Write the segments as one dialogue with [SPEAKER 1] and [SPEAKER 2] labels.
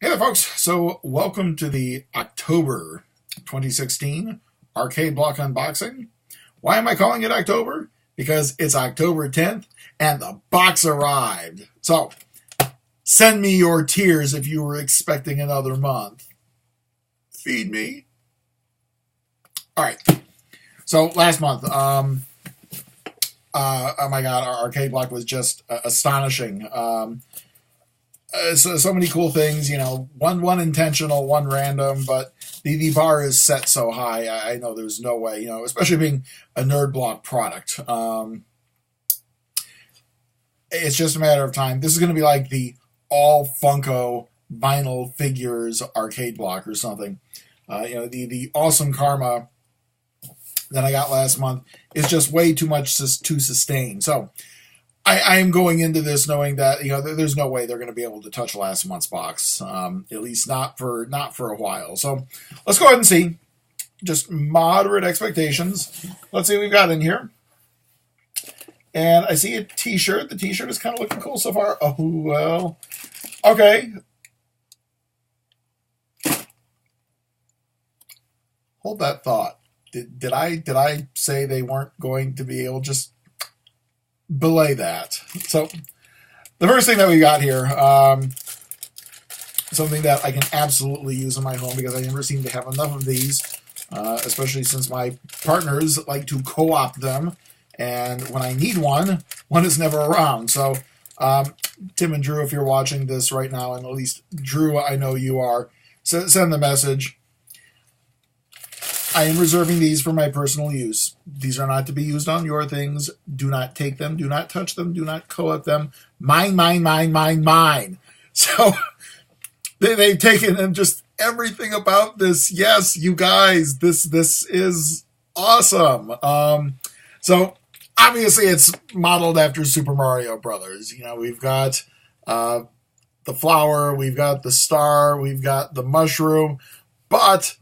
[SPEAKER 1] Hey there, folks. So, welcome to the October 2016 arcade block unboxing. Why am I calling it October? Because it's October 10th and the box arrived. So, send me your tears if you were expecting another month. Feed me. All right. So, last month, oh my God, our arcade block was just astonishing. So many cool things, one intentional, one random, but the bar is set so high. I know there's no way, especially being a Nerd Block product. It's just a matter of time. This is going to be like the all Funko vinyl figures arcade block or something. The awesome karma that I got last month is just way too much to sustain. So I am going into this knowing that there's no way they're going to be able to touch last month's box, at least not for a while. So let's go ahead and see. Just moderate expectations. Let's see what we've got in here. And I see a T-shirt. The T-shirt is kind of looking cool so far. Oh well. Okay. Hold that thought. Did I say they weren't going to be able to just belay that? So the first thing that we got here, something that I can absolutely use in my home because I never seem to have enough of these, especially since my partners like to co-opt them, and when I need one is never around. So Tim and Drew, if you're watching this right now, and at least Drew, I know you are, send the message. I am reserving these for my personal use. These are not to be used on your things. Do not take them. Do not touch them. Do not co-op them. Mine, mine, mine, mine, mine. So they've taken and just everything about this. Yes, you guys, this is awesome. So obviously it's modeled after Super Mario Brothers. We've got the flower, we've got the star, we've got the mushroom, but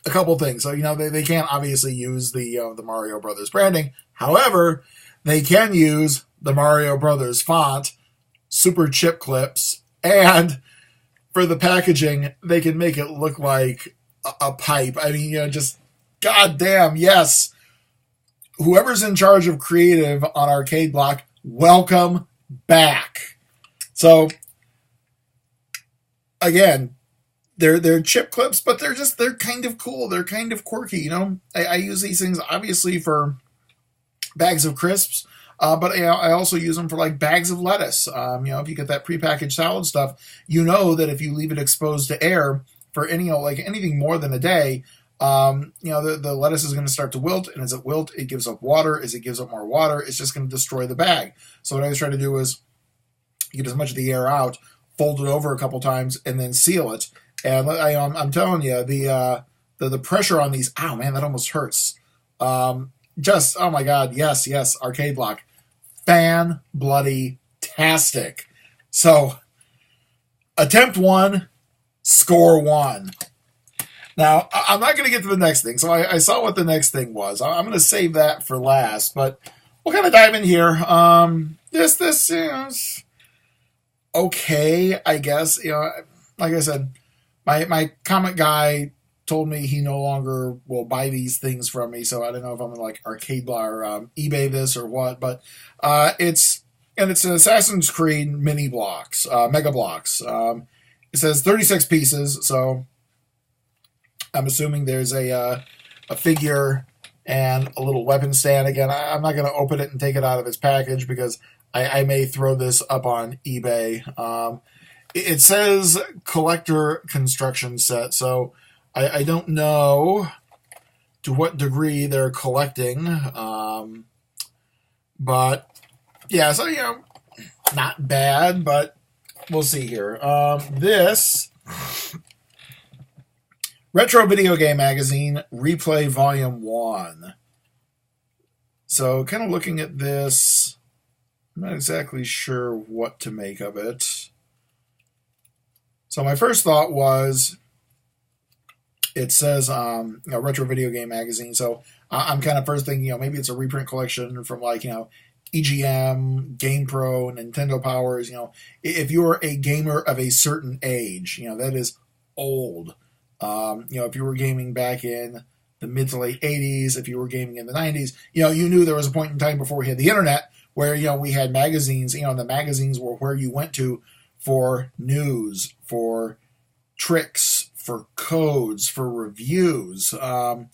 [SPEAKER 1] a couple things. So, they can't obviously use the Mario Brothers branding. However, they can use the Mario Brothers font, super chip clips, and for the packaging, they can make it look like a pipe. I mean, just goddamn, yes. Whoever's in charge of creative on Arcade Block, welcome back. So, again, they're chip clips, but they're kind of cool. They're kind of quirky. I use these things obviously for bags of crisps, but I also use them for like bags of lettuce. If you get that prepackaged salad stuff, that if you leave it exposed to air for anything more than a day, the lettuce is going to start to wilt, and as it wilt, it gives up water. As it gives up more water, it's just going to destroy the bag. So what I was trying to do is get as much of the air out, fold it over a couple times, and then seal it. And I'm telling you, the pressure on these, ow, man, that almost hurts. Just, oh my God, yes, Arcade Block. Fan-bloody-tastic. So, attempt 1, score 1. Now, I'm not going to get to the next thing. So I saw what the next thing was. I'm going to save that for last, but we'll kind of dive in here. This is okay, I guess. Like I said, my comic guy told me he no longer will buy these things from me, so I don't know if I'm gonna Arcade Block or eBay this or what. But it's an Assassin's Creed mini blocks, mega blocks. It says 36 pieces, so I'm assuming there's a figure and a little weapon stand. Again, I'm not gonna open it and take it out of its package because I may throw this up on eBay. It says collector construction set, so I don't know to what degree they're collecting. But, yeah, so, not bad, but we'll see here. This Retro Video Game Magazine Replay Volume 1. So, kind of looking at this, I'm not exactly sure what to make of it. So my first thought was, it says Retro Video Game Magazine. So I'm kind of first thinking, maybe it's a reprint collection from EGM, GamePro, Nintendo Powers. If you're a gamer of a certain age, that is old. If you were gaming back in the mid to late 80s, if you were gaming in the 90s, you knew there was a point in time before we had the internet where, we had magazines, and the magazines were where you went to for news, for tricks, for codes, for reviews. EGM,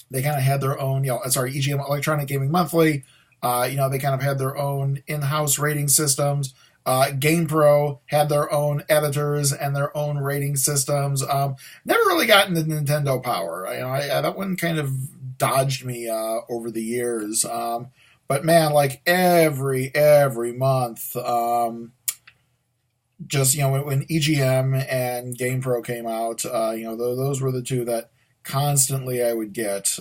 [SPEAKER 1] they kind of had their own, EGM, Electronic Gaming Monthly, they kind of had their own in-house rating systems. GamePro had their own editors and their own rating systems. Never really got into Nintendo Power. That one kind of dodged me over the years. But man, like every month, just when EGM and GamePro came out, those were the two that constantly I would get.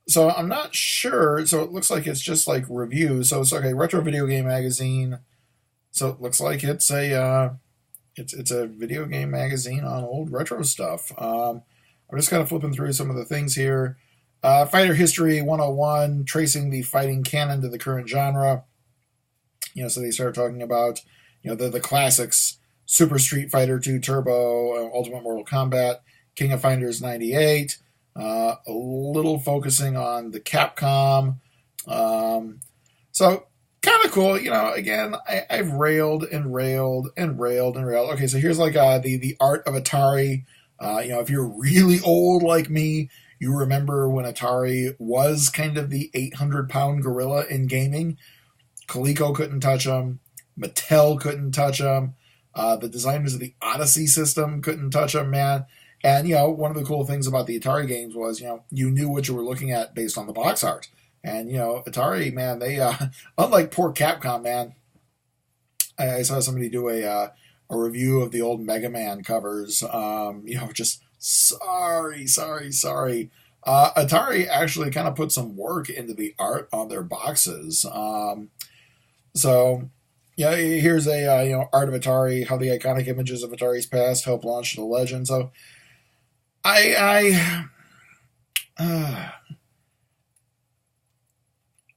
[SPEAKER 1] So I'm not sure. So it looks like it's just like reviews. So it's okay. Retro Video Game Magazine. So it looks like it's a video game magazine on old retro stuff. I'm just kind of flipping through some of the things here. Fighter History 101, tracing the fighting canon to the current genre. So they start talking about the classics: Super Street Fighter 2 Turbo, Ultimate Mortal Kombat, King of Fighters 98. A little focusing on the Capcom. So kind of cool. Again, I've railed and railed and railed and railed. Okay, so here's like the art of Atari. If you're really old like me, you remember when Atari was kind of the 800-pound gorilla in gaming. Coleco couldn't touch them. Mattel couldn't touch them. The designers of the Odyssey system couldn't touch them, man. And, one of the cool things about the Atari games was, you knew what you were looking at based on the box art. And, Atari, man, they, unlike poor Capcom, man, I saw somebody do a review of the old Mega Man covers, just sorry. Atari actually kind of put some work into the art on their boxes. Here's a, art of Atari, how the iconic images of Atari's past help launch the legend. So, I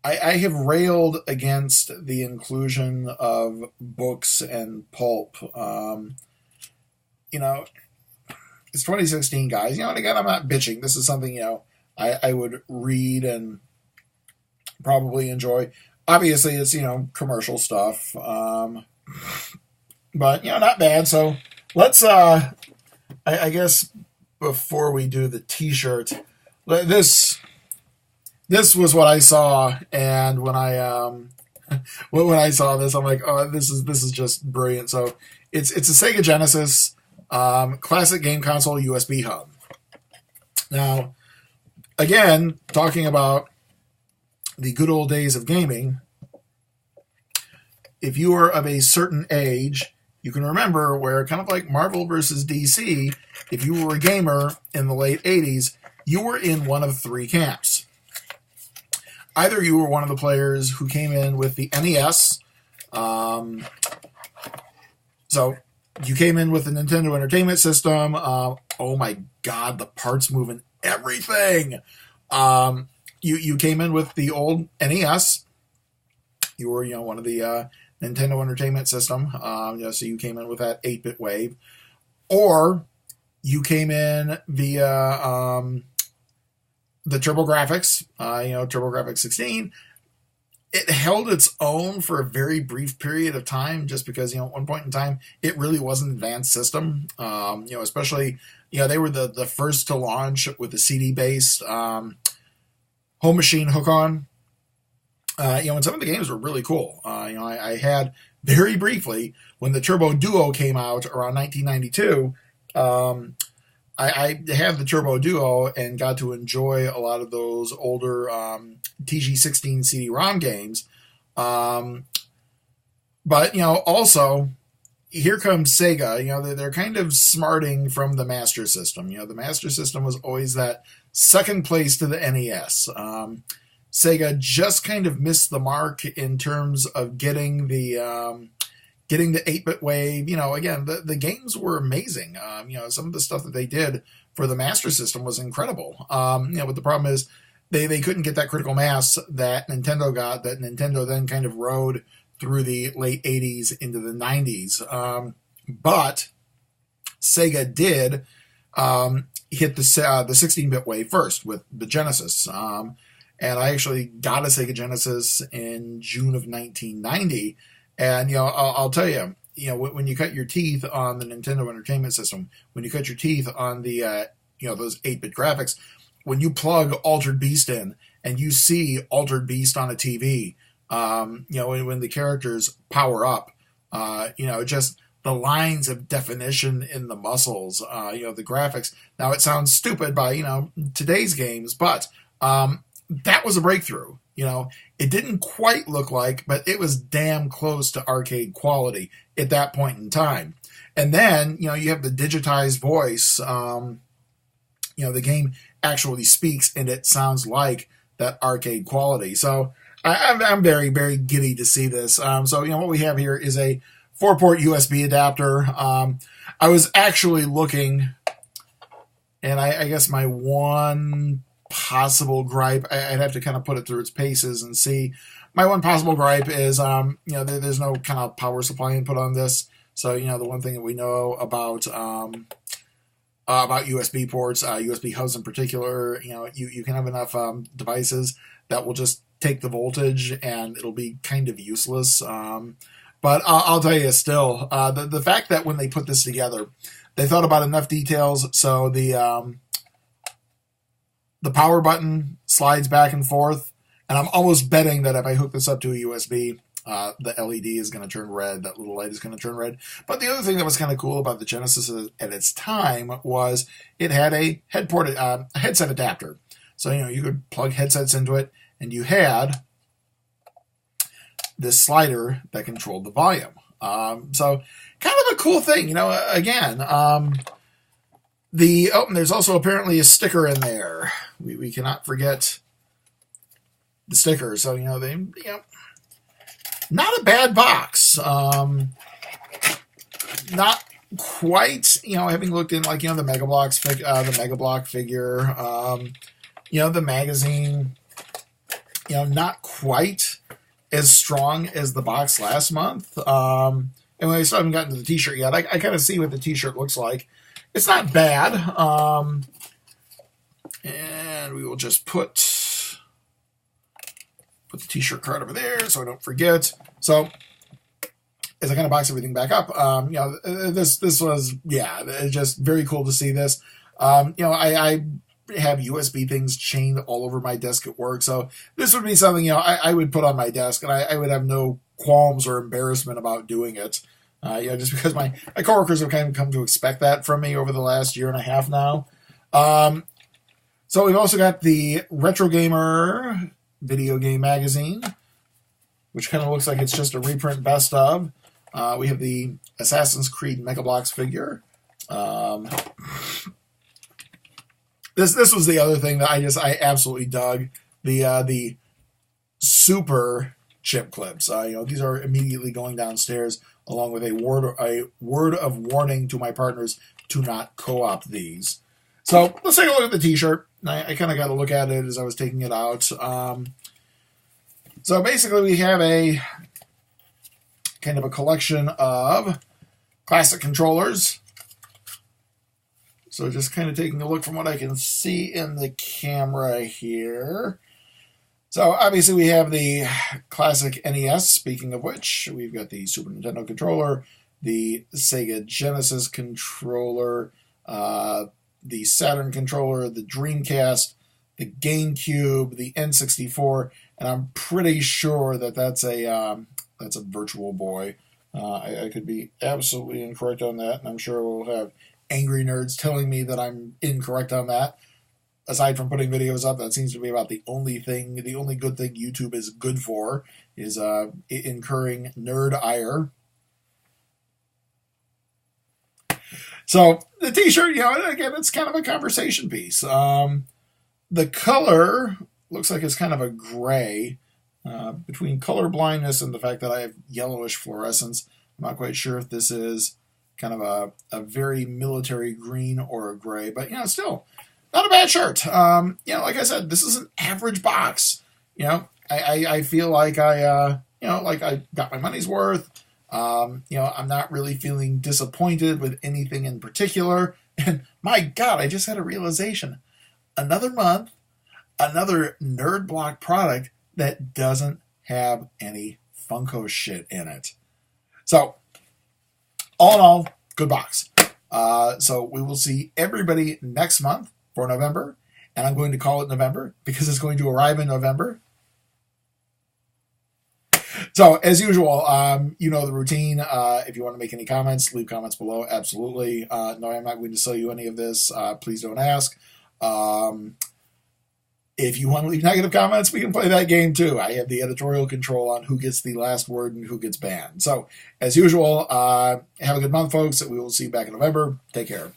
[SPEAKER 1] have railed against the inclusion of books and pulp. It's 2016, guys. And again, I'm not bitching. This is something, I would read and probably enjoy. Obviously, it's, commercial stuff. But, not bad. So let's, I guess, before we do the t-shirt, this was what I saw, and when I saw this, I'm like, oh, this is just brilliant. So it's a Sega Genesis classic game console USB hub. Now, again, talking about the good old days of gaming, if you are of a certain age, you can remember where, kind of like Marvel versus DC, if you were a gamer in the late 80s, you were in one of three camps. Either you were one of the players who came in with the NES, so you came in with the Nintendo Entertainment System. Oh my God, the parts moving everything. You came in with the old NES. You were, one of the Nintendo Entertainment System. So you came in with that 8-bit wave. Or you came in via the TurboGrafx, TurboGrafx 16. It held its own for a very brief period of time, just because, at one point in time, it really was an advanced system. Especially, they were the first to launch with the CD-based home machine hook-on. And some of the games were really cool. I had very briefly, when the Turbo Duo came out around 1992, I had the Turbo Duo and got to enjoy a lot of those older TG16 CD-ROM games. But, also, here comes Sega. They're kind of smarting from the Master System. The Master System was always that second place to the NES. Sega just kind of missed the mark in terms of getting the 8-bit wave. Again, the games were amazing. Some of the stuff that they did for the Master System was incredible. But the problem is they couldn't get that critical mass that Nintendo got, that Nintendo then kind of rode through the late 80s into the 90s. But Sega did hit the 16-bit wave first with the Genesis. And I actually got a Sega Genesis in June of 1990. And, I'll tell you, when you cut your teeth on the Nintendo Entertainment System, when you cut your teeth on the, those 8-bit graphics, when you plug Altered Beast in and you see Altered Beast on a TV, when the characters power up, just the lines of definition in the muscles, the graphics. Now, it sounds stupid by, today's games, but that was a breakthrough. It didn't quite look like, but it was damn close to arcade quality at that point in time. And then, you have the digitized voice. The game actually speaks and it sounds like that arcade quality. So I'm very, very giddy to see this. So what we have here is a 4-port USB adapter. I was actually looking, and I guess my one possible gripe, I'd have to kind of put it through its paces and see. My one possible gripe is, there's no kind of power supply input on this. So, the one thing that we know about USB ports, USB hubs in particular, you can have enough devices that will just take the voltage and it'll be kind of useless. But I'll tell you still, the fact that when they put this together, they thought about enough details so the power button slides back and forth, and I'm almost betting that if I hook this up to a USB, the LED is going to turn red, that little light is going to turn red. But the other thing that was kind of cool about the Genesis at its time was it had a headset adapter. So, you could plug headsets into it, and you had this slider that controlled the volume. So kind of a cool thing, again. There's also apparently a sticker in there. We cannot forget the sticker. So, not a bad box. Not quite, having looked in the Mega Bloks the Mega Block figure, the magazine, not quite as strong as the box last month. And when I still haven't gotten to the t-shirt yet, I kind of see what the t-shirt looks like. It's not bad. And we will just put the t-shirt card over there so I don't forget. So as I kind of box everything back up, this was, it's just very cool to see this. I have USB things chained all over my desk at work, so this would be something, I would put on my desk, and I would have no qualms or embarrassment about doing it. Just because my coworkers have kind of come to expect that from me over the last year and a half now. So we've also got the Retro Gamer video game magazine, which kind of looks like it's just a reprint best of. We have the Assassin's Creed Mega Bloks figure. This was the other thing that I absolutely dug. The super chip clips. These are immediately going downstairs, along with a word of warning to my partners to not co-opt these. So let's take a look at the t-shirt. I kind of got to look at it as I was taking it out. So basically we have a kind of a collection of classic controllers. So just kind of taking a look from what I can see in the camera here. So obviously we have the classic NES, speaking of which, we've got the Super Nintendo controller, the Sega Genesis controller, the Saturn controller, the Dreamcast, the GameCube, the N64, and I'm pretty sure that that's a Virtual Boy. I could be absolutely incorrect on that, and I'm sure we'll have angry nerds telling me that I'm incorrect on that. Aside from putting videos up, that seems to be about the only good thing YouTube is good for, is incurring nerd ire. So the t-shirt, again, it's kind of a conversation piece. The color looks like it's kind of a gray. Between color blindness and the fact that I have yellowish fluorescence, I'm not quite sure if this is kind of a very military green or a gray, but still not a bad shirt. Like I said, this is an average box. I feel like I got my money's worth. I'm not really feeling disappointed with anything in particular. And my God, I just had a realization. Another month, another Nerd Block product that doesn't have any Funko shit in it. So, all in all, good box. So we will see everybody next month for November. And I'm going to call it November because it's going to arrive in November. So, as usual, you know the routine. If you want to make any comments, leave comments below. Absolutely. No, I'm not going to sell you any of this. Please don't ask. If you want to leave negative comments, we can play that game too. I have the editorial control on who gets the last word and who ghave a good month, folks. We will see you back in November. Take care.